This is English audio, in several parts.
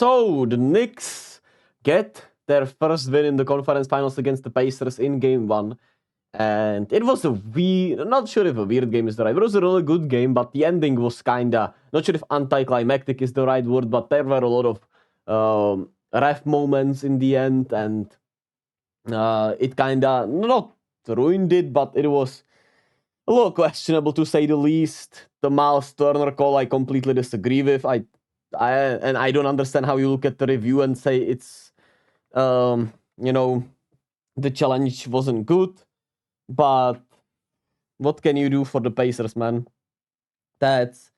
So the Knicks get their first win in the conference finals against the Pacers in game 1. And it was a weird, not sure if a weird game is the right, it was a really good game, but the ending was kinda, not sure if anticlimactic is the right word, but there were a lot of ref moments in the end, and it kinda, not ruined it, but it was a little questionable to say the least. The Miles Turner call I completely disagree with. I don't understand how you look at the review and say it's, the challenge wasn't good. But what can you do for the Pacers, man? That's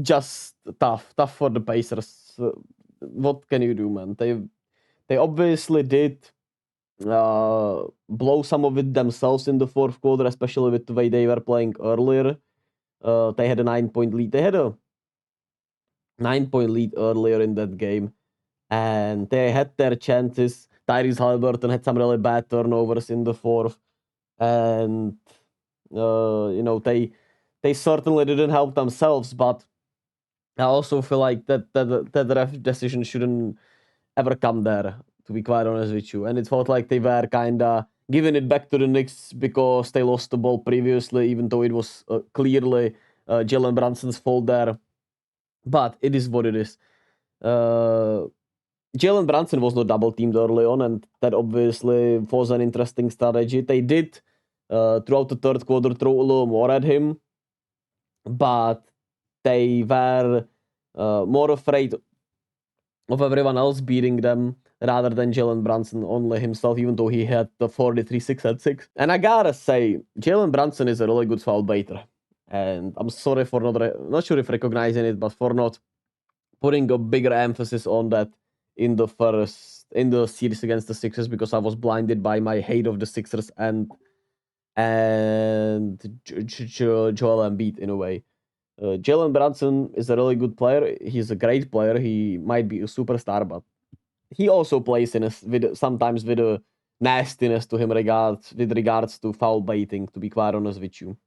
just tough for the Pacers. What can you do, man? They obviously did blow some of it themselves in the fourth quarter, especially with the way they were playing earlier. They had a 9-point lead. They had a 9-point lead earlier in that game, and they had their chances. Tyrese Haliburton had some really bad turnovers in the fourth, and they certainly didn't help themselves. But I also feel like that ref decision shouldn't ever come there, to be quite honest with you. And it felt like they were kinda giving it back to the Knicks because they lost the ball previously, even though it was clearly Jalen Brunson's fault there. But it is what it is. Jalen Brunson was not double teamed early on, and that obviously was an interesting strategy. They did throughout the third quarter throw a little more at him, but they were more afraid of everyone else beating them rather than Jalen Brunson only himself, even though he had the 43-6 at 6. And I gotta say, Jalen Brunson is a really good foul baiter. And I'm sorry for not sure if recognizing it, but for not putting a bigger emphasis on that in the series against the Sixers, because I was blinded by my hate of the Sixers and Joel Embiid in a way. Jalen Brunson is a really good player. He's a great player. He might be a superstar, but he also plays sometimes with a nastiness to him with regards to foul baiting, to be quite honest with you.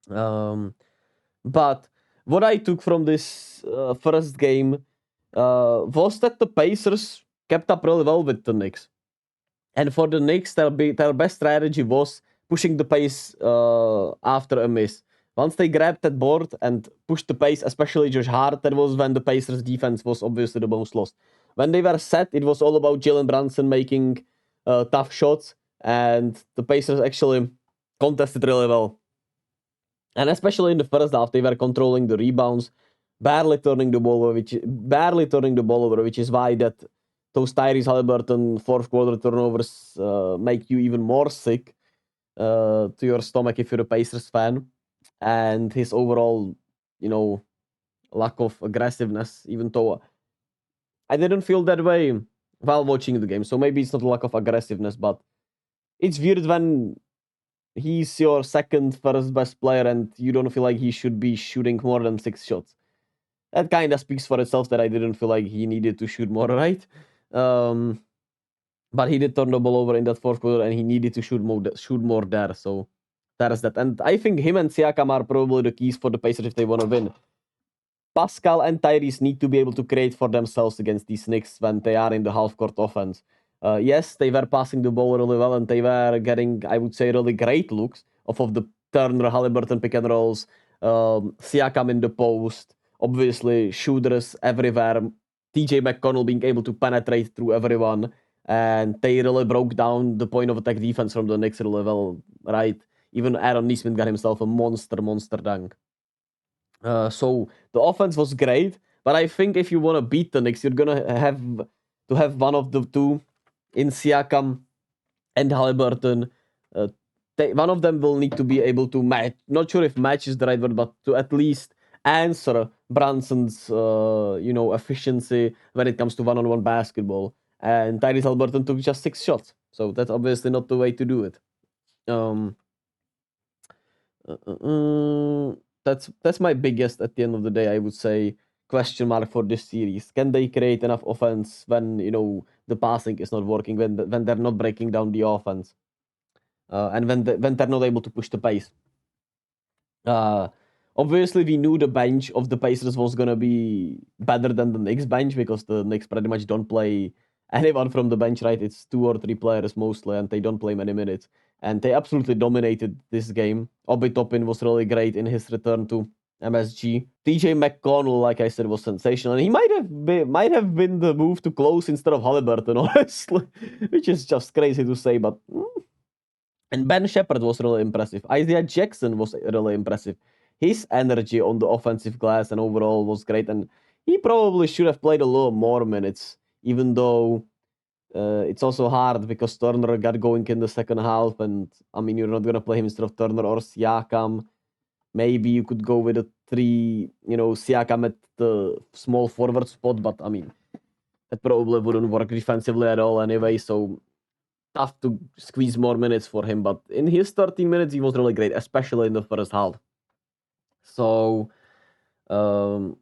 But what I took from this first game was that the Pacers kept up really well with the Knicks. And for the Knicks, their best strategy was pushing the pace after a miss. Once they grabbed that board and pushed the pace, especially Josh Hart, that was when the Pacers' defense was obviously the most lost. When they were set, it was all about Jalen Brunson making tough shots, and the Pacers actually contested really well. And especially in the first half, they were controlling the rebounds, barely turning the ball over, which is why that those Tyrese Haliburton fourth quarter turnovers make you even more sick to your stomach if you're a Pacers fan. And his overall, lack of aggressiveness, even though I didn't feel that way while watching the game. So maybe it's not a lack of aggressiveness, but it's weird when he's your second first best player and you don't feel like he should be shooting more than 6 shots. That kind of speaks for itself that I didn't feel like he needed to shoot more, right? But he did turn the ball over in that fourth quarter, and he needed to shoot more there. So there's that. And I think him and Siakam are probably the keys for the Pacers if they want to win. Pascal and Tyrese need to be able to create for themselves against these Knicks when they are in the half-court offense. Yes, they were passing the ball really well, and they were getting, I would say, really great looks off of the Turner, Haliburton pick and rolls, Siakam in the post, obviously shooters everywhere, TJ McConnell being able to penetrate through everyone, and they really broke down the point of attack defense from the Knicks really well, right? Even Aaron Nesmith got himself a monster dunk. So the offense was great, but I think if you want to beat the Knicks, you're gonna have to have one of the two in Siakam and Haliburton. One of them will need to be able to match. Not sure if match is the right word, but to at least answer Brunson's efficiency when it comes to one-on-one basketball. And Tyrese Haliburton took just 6 shots, so that's obviously not the way to do it. That's my biggest, at the end of the day, I would say, question mark for this series. Can they create enough offense when the passing is not working, when they're not breaking down the offense, and when they're not able to push the pace? Obviously, we knew the bench of the Pacers was gonna be better than the Knicks bench because the Knicks pretty much don't play anyone from the bench, right? It's 2 or 3 players mostly, and they don't play many minutes. And they absolutely dominated this game. Obi Toppin was really great in his return to MSG. TJ McConnell, like I said, was sensational. And he might have been the move to close instead of Halliburton, honestly, which is just crazy to say. But and Ben Shepherd was really impressive. Isaiah Jackson was really impressive. His energy on the offensive glass and overall was great. And he probably should have played a little more minutes, even though it's also hard because Turner got going in the second half. And I mean, you're not going to play him instead of Turner or Siakam. Maybe you could go with a 3, Siakam at the small forward spot. But I mean, that probably wouldn't work defensively at all anyway. So tough to squeeze more minutes for him, but in his 13 minutes, he was really great, especially in the first half. So I'm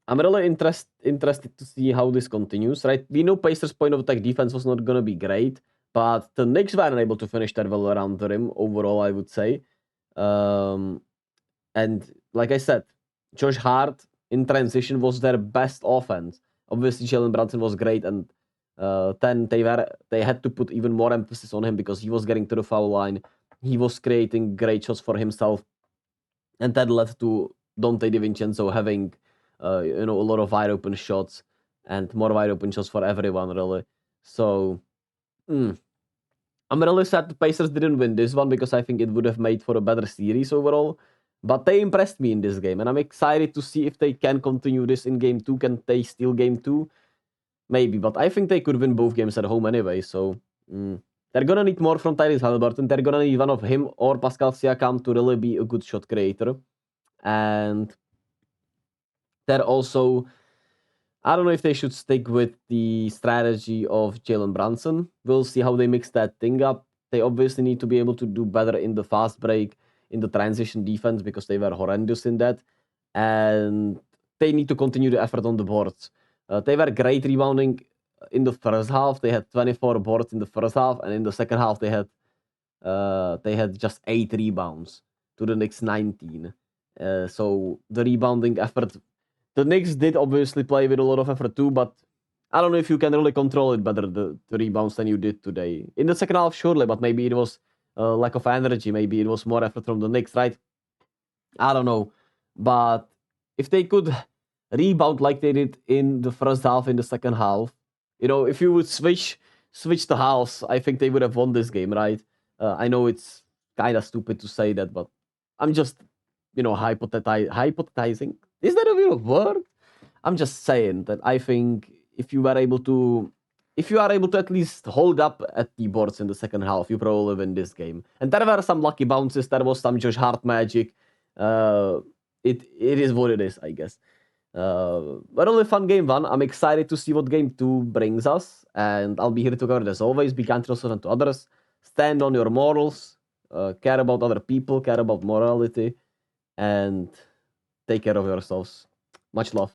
really interested to see how this continues, right? We know Pacers' point of attack defense was not going to be great, but the Knicks were unable to finish that well around the rim overall, I would say. And like I said, Josh Hart in transition was their best offense. Obviously, Jalen Brunson was great, and then they had to put even more emphasis on him because he was getting to the foul line. He was creating great shots for himself, and that led to Dante DiVincenzo having a lot of wide open shots and more wide open shots for everyone, really. So I'm really sad the Pacers didn't win this one because I think it would have made for a better series overall. But they impressed me in this game, and I'm excited to see if they can continue this in game 2. Can they steal game 2? Maybe, but I think they could win both games at home anyway. So they're gonna need more from Tyrese Halliburton. They're gonna need one of him or Pascal Siakam to really be a good shot creator. And they're also, I don't know if they should stick with the strategy of Jalen Brunson. We'll see how they mix that thing up. They obviously need to be able to do better in the fast break, in the transition defense, because they were horrendous in that. And they need to continue the effort on the boards. They were great rebounding in the first half. They had 24 boards in the first half, and in the second half they had just 8 rebounds to the Knicks 19. So the rebounding effort, the Knicks did obviously play with a lot of effort too, but I don't know if you can really control it better, the rebounds, than you did today. In the second half, surely, but maybe it was lack of energy. Maybe it was more effort from the Knicks, right? I don't know. But if they could rebound like they did in the first half, in the second half, if you would switch the halves, I think they would have won this game, right? I know it's kind of stupid to say that, but I'm just, hypothesizing. Is that a real word? I'm just saying that I think if you are able to at least hold up at the boards in the second half, you probably win this game. And there were some lucky bounces. There was some Josh Hart magic. It is what it is, I guess. But only fun game 1. I'm excited to see what game 2 brings us. And I'll be here to cover it as always. Be kind to yourself and to others. Stand on your morals. Care about other people. Care about morality. And take care of yourselves. Much love.